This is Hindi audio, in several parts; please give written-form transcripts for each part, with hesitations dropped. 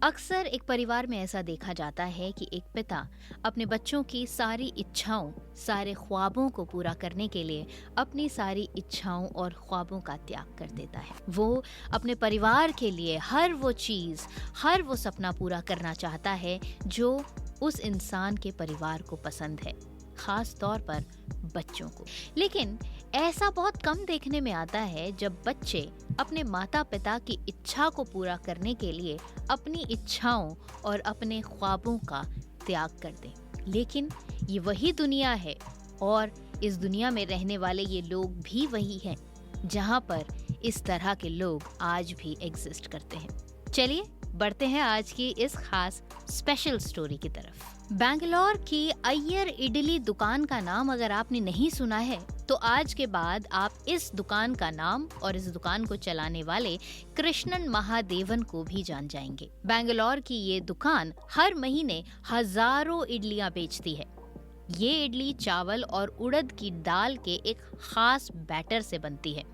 अक्सर एक परिवार में ऐसा देखा जाता है कि एक पिता अपने बच्चों की सारी इच्छाओं, सारे ख्वाबों को पूरा करने के लिए अपनी सारी इच्छाओं और ख्वाबों का त्याग कर देता है। वो अपने परिवार के लिए हर वो चीज़, हर वो सपना पूरा करना चाहता है जो उस इंसान के परिवार को पसंद है, खास तौर पर बच्चों को। लेकिन ऐसा बहुत कम देखने में आता है जब बच्चे अपने माता पिता की इच्छा को पूरा करने के लिए अपनी इच्छाओं और अपने ख्वाबों का त्याग कर दें। लेकिन ये वही दुनिया है और इस दुनिया में रहने वाले ये लोग भी वही हैं जहाँ पर इस तरह के लोग आज भी एग्जिस्ट करते हैं। चलिए बढ़ते हैं आज की इस खास स्पेशल स्टोरी की तरफ। बैंगलोर की अय्यर इडली दुकान का नाम अगर आपने नहीं सुना है तो आज के बाद आप इस दुकान का नाम और इस दुकान को चलाने वाले कृष्णन महादेवन को भी जान जाएंगे। बैंगलोर की ये दुकान हर महीने हजारों इडलियां बेचती है। ये इडली चावल और उड़द की दाल के एक खास बैटर से बनती है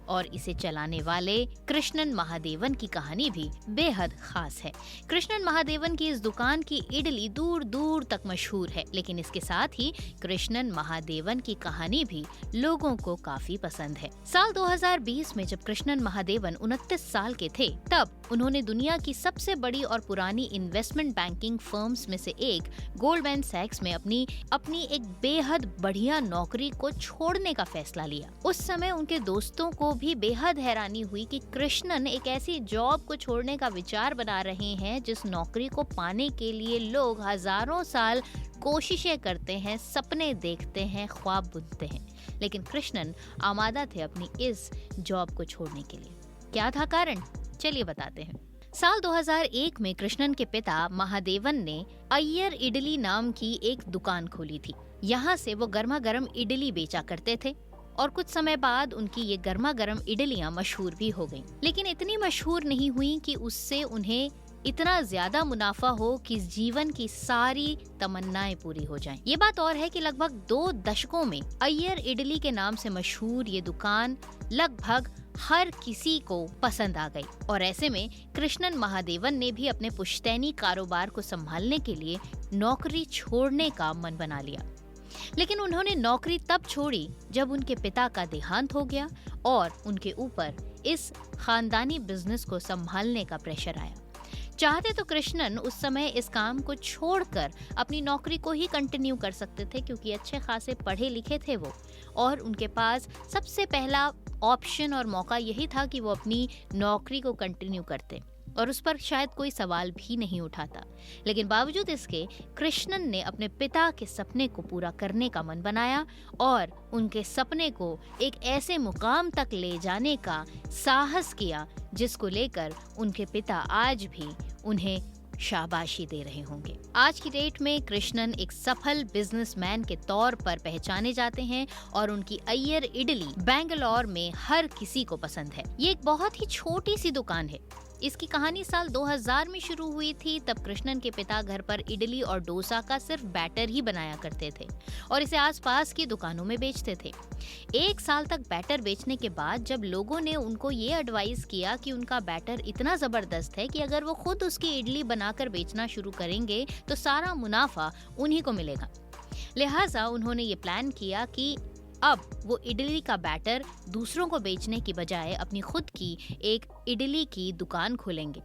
और इसे चलाने वाले कृष्णन महादेवन की कहानी भी बेहद खास है। कृष्णन महादेवन की इस दुकान की इडली दूर दूर तक मशहूर है, लेकिन इसके साथ ही कृष्णन महादेवन की कहानी भी लोगों को काफी पसंद है। साल 2020 में जब कृष्णन महादेवन 29 साल के थे, तब उन्होंने दुनिया की सबसे बड़ी और पुरानी इन्वेस्टमेंट बैंकिंग फर्म्स में से एक गोल्डमैन सैक्स में अपनी एक बेहद बढ़िया नौकरी को छोड़ने का फैसला लिया। उस समय उनके दोस्तों को भी बेहद हैरानी हुई कि कृष्णन एक ऐसी जॉब को छोड़ने का विचार बना रहे हैं जिस नौकरी को पाने के लिए लोग हजारों साल कोशिशें करते हैं, सपने देखते हैं, ख्वाब बुनते हैं। लेकिन कृष्णन आमादा थे अपनी इस जॉब को छोड़ने के लिए। क्या था कारण? चलिए बताते हैं। साल 2001 में कृष्णन के पिता महादेवन ने अय्यर इडली नाम की एक दुकान खोली थी। यहाँ से वो गर्मा गर्म इडली बेचा करते थे और कुछ समय बाद उनकी ये गर्मा गर्म इडलियां मशहूर भी हो गईं। लेकिन इतनी मशहूर नहीं हुई कि उससे उन्हें इतना ज्यादा मुनाफा हो कि जीवन की सारी तमन्नाएं पूरी हो जाएं। ये बात और है कि लगभग 2 दशकों में अय्यर इडली के नाम से मशहूर ये दुकान लगभग हर किसी को पसंद आ गई और ऐसे में कृष्णन महादेवन ने भी अपने पुश्तैनी कारोबार को संभालने के लिए नौकरी छोड़ने का मन बना लिया। लेकिन उन्होंने नौकरी तब छोड़ी जब उनके पिता का देहांत हो गया और उनके ऊपर इस खानदानी बिजनेस को संभालने का प्रेशर आया। चाहते तो कृष्णन उस समय इस काम को छोड़कर अपनी नौकरी को ही कंटिन्यू कर सकते थे, क्योंकि अच्छे खासे पढ़े लिखे थे वो और उनके पास सबसे पहला ऑप्शन और मौका यही था कि वो अपनी नौकरी को कंटिन्यू करते और उस पर शायद कोई सवाल भी नहीं उठाता। लेकिन बावजूद इसके कृष्णन ने अपने पिता के सपने को पूरा करने का मन बनाया और उनके सपने को एक ऐसे मुकाम तक ले जाने का साहस किया जिसको लेकर उनके पिता आज भी उन्हें शाबाशी दे रहे होंगे। आज की डेट में कृष्णन एक सफल बिजनेसमैन के तौर पर पहचाने जाते हैं और उनकी अय्यर इडली बैंगलोर में हर किसी को पसंद है। ये एक बहुत ही छोटी सी दुकान है। इसकी कहानी साल 2000 में शुरू हुई थी। तब कृष्णन के पिता घर पर इडली और डोसा का सिर्फ बैटर ही बनाया करते थे और इसे आसपास की दुकानों में बेचते थे। 1 साल तक बैटर बेचने के बाद जब लोगों ने उनको ये एडवाइस किया कि उनका बैटर इतना जबरदस्त है कि अगर वो खुद उसकी इडली बनाकर बेचना शुरू करेंगे तो सारा मुनाफा उन्हीं को मिलेगा, लिहाजा उन्होंने ये प्लान किया कि अब वो इडली का बैटर दूसरों को बेचने की बजाय अपनी खुद की एक इडली की दुकान खोलेंगे।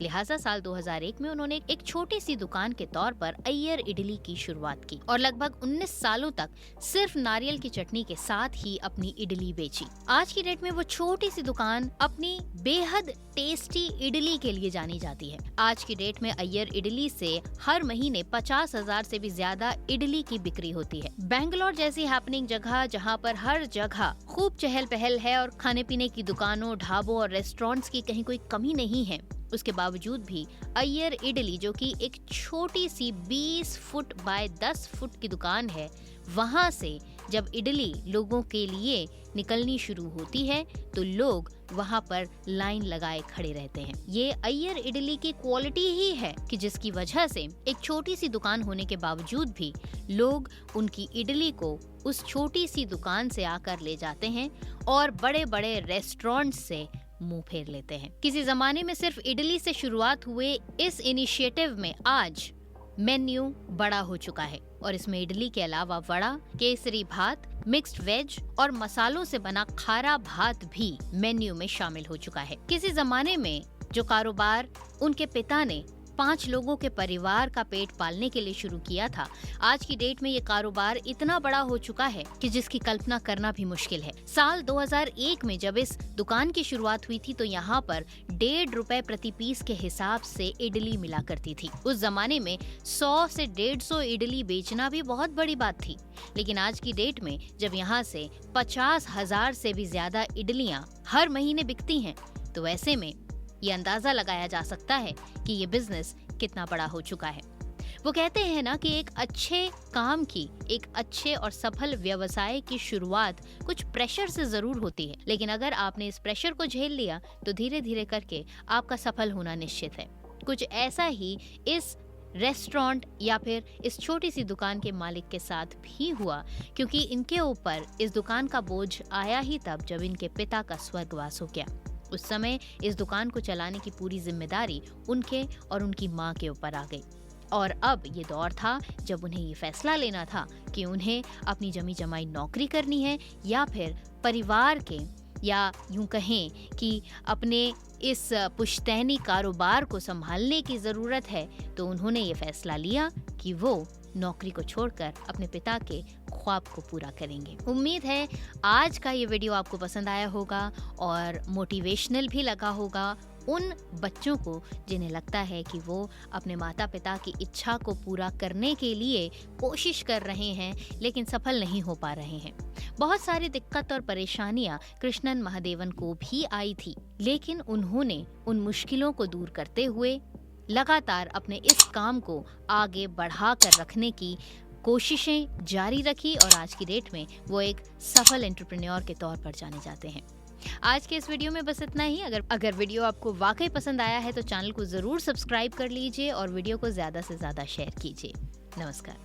लिहाजा साल 2001 में उन्होंने एक छोटी सी दुकान के तौर पर अय्यर इडली की शुरुआत की और लगभग 19 सालों तक सिर्फ नारियल की चटनी के साथ ही अपनी इडली बेची। आज की डेट में वो छोटी सी दुकान अपनी बेहद टेस्टी इडली के लिए जानी जाती है। आज की डेट में अय्यर इडली से हर महीने 50,000 से भी ज्यादा इडली की बिक्री होती है। बैंगलोर जैसी हैपनिंग जगह जहाँ पर हर जगह खूब चहल पहल है और खाने पीने की दुकानों, ढाबों और रेस्टोरेंट्स की कहीं कोई कमी नहीं है, उसके बावजूद भी अय्यर इडली जो कि एक छोटी सी 20 फुट बाय 10 फुट की दुकान है, वहां से जब इडली लोगों के लिए निकलनी शुरू होती है तो लोग वहां पर लाइन लगाए खड़े रहते हैं। ये अय्यर इडली की क्वालिटी ही है कि जिसकी वजह से एक छोटी सी दुकान होने के बावजूद भी लोग उनकी इडली को उस छोटी सी दुकान से आकर ले जाते हैं और बड़े बड़े रेस्टोरेंट से मुंह फेर लेते हैं। किसी जमाने में सिर्फ इडली से शुरुआत हुए इस इनिशिएटिव में आज मेन्यू बड़ा हो चुका है और इसमें इडली के अलावा वड़ा, केसरी भात, मिक्स्ड वेज और मसालों से बना खारा भात भी मेन्यू में शामिल हो चुका है। किसी जमाने में जो कारोबार उनके पिता ने 5 लोगों के परिवार का पेट पालने के लिए शुरू किया था, आज की डेट में ये कारोबार इतना बड़ा हो चुका है कि जिसकी कल्पना करना भी मुश्किल है। साल 2001 में जब इस दुकान की शुरुआत हुई थी तो यहाँ पर 1.5 रुपए प्रति पीस के हिसाब से इडली मिला करती थी। उस जमाने में 100 से 150 इडली बेचना भी बहुत बड़ी बात थी, लेकिन आज की डेट में जब यहाँ से 50,000 से भी ज्यादा इडलियाँ हर महीने बिकती हैं, तो ऐसे में ये अंदाजा लगाया जा सकता है कि ये बिजनेस कितना बड़ा हो चुका है। वो कहते हैं ना कि एक अच्छे काम की, एक अच्छे और सफल व्यवसाय की शुरुआत कुछ प्रेशर से जरूर होती है, लेकिन अगर आपने इस प्रेशर को झेल लिया तो धीरे धीरे करके आपका सफल होना निश्चित है। कुछ ऐसा ही इस रेस्टोरेंट या फिर इस छोटी सी दुकान के मालिक के साथ भी हुआ, क्योंकि इनके ऊपर इस दुकान का बोझ आया ही तब जब इनके पिता का स्वर्गवास हो गया। उस समय इस दुकान को चलाने की पूरी जिम्मेदारी उनके और उनकी माँ के ऊपर आ गई और अब ये दौर था जब उन्हें ये फैसला लेना था कि उन्हें अपनी जमी जमाई नौकरी करनी है या फिर परिवार के, या यूं कहें कि अपने इस पुश्तैनी कारोबार को संभालने की ज़रूरत है। तो उन्होंने ये फैसला लिया कि वो नौकरी को छोड़कर अपने पिता के ख्वाब को पूरा करेंगे। उम्मीद है आज का ये वीडियो आपको पसंद आया होगा और मोटिवेशनल भी लगा होगा उन बच्चों को जिन्हें लगता है कि वो अपने माता पिता की इच्छा को पूरा करने के लिए कोशिश कर रहे हैं लेकिन सफल नहीं हो पा रहे हैं। बहुत सारी दिक्कत और परेशानियां कृष्णन महादेवन को भी आई थी, लेकिन उन्होंने उन मुश्किलों को दूर करते हुए लगातार अपने इस काम को आगे बढ़ा कर रखने की कोशिशें जारी रखी और आज की डेट में वो एक सफल एंटरप्रेन्योर के तौर पर जाने जाते हैं। आज के इस वीडियो में बस इतना ही। अगर वीडियो आपको वाकई पसंद आया है तो चैनल को जरूर सब्सक्राइब कर लीजिए और वीडियो को ज्यादा से ज्यादा शेयर कीजिए। नमस्कार।